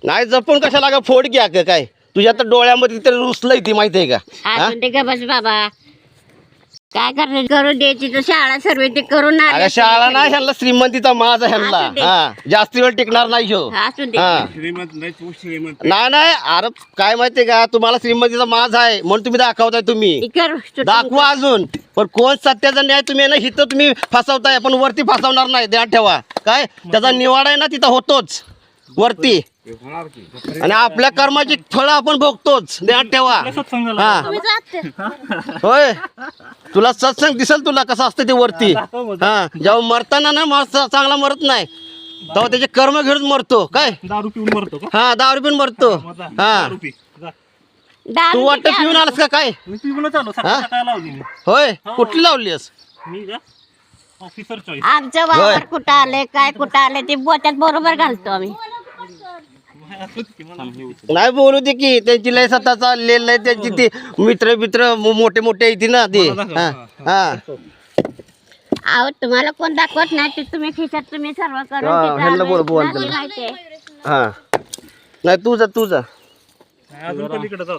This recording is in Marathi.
नाही जपून कशाला का फोड घ्या का काय तुझ्या तर डोळ्यामध्ये तर रुसलंय ती माहिती आहे का असून ते का बस बाबा काय करणार करून द्यायची तर शाळा सर्व ते करून आले अगं शाळा नाही ह्यांना श्रीमंतीचा माझा ह्यांना असू दे. हा जास्ती वेळ टिकणार नाही ह्यो असू दे हा श्रीमंत नाही तू श्रीमंत नाही नाही अरे काय माहितीये का तुम्हाला श्रीमंतीचा माझ आहे म्हणून तुम्ही दाखवताय तुम्ही हे कर, सुटून दाखवा अजून पण कोण सत्याचा न्याय तुम्ही ना हिथं तुम्ही फसवताय पण वरती फसवणार नाही ध्यान ठेवा काय त्याचा निवाडा आहे ना तिथं होतोच वरती होणार की आणि आपल्या कर्माची फळं आपण भोगतोच ध्यान ठेवा हा तुम्ही जाते. होय तुला सत्संग दिसेल तुला कसं असतं ते वरती हा जेव्हा मरताना ना चांगला मरत नाही तेव्हा त्याचे कर्म घेऊन मरतो काय दारू पिऊन मरतो का हा दारू पिऊन मरतो हा दारू पी जा. दारू तू वाटत किती पिऊन आलास का काय मी पिऊनच आलो सकाळ सकाळ लावली मी होय कुठली लावलीस मी का ऑफिसर चॉईस आमचं वावर कुठं आले काय कुठं आले ते बोच्यात बरोबर घालतो आम्ही नाही बोलू दे की त्यांची लय स्वतः चाललेलं आहे त्यांची ती मित्र मित्र मोठे मोठे येते ना ते हा हा अहो तुम्हाला कोण दाखवत नाही ते तुम्ही खिशात तुम्ही सर्व करून हा, तिथं ह्यांना आलोय. बोल मला त्यांना. माहिती आहे. हा नाही तुझा अजून पलीकडे जाऊ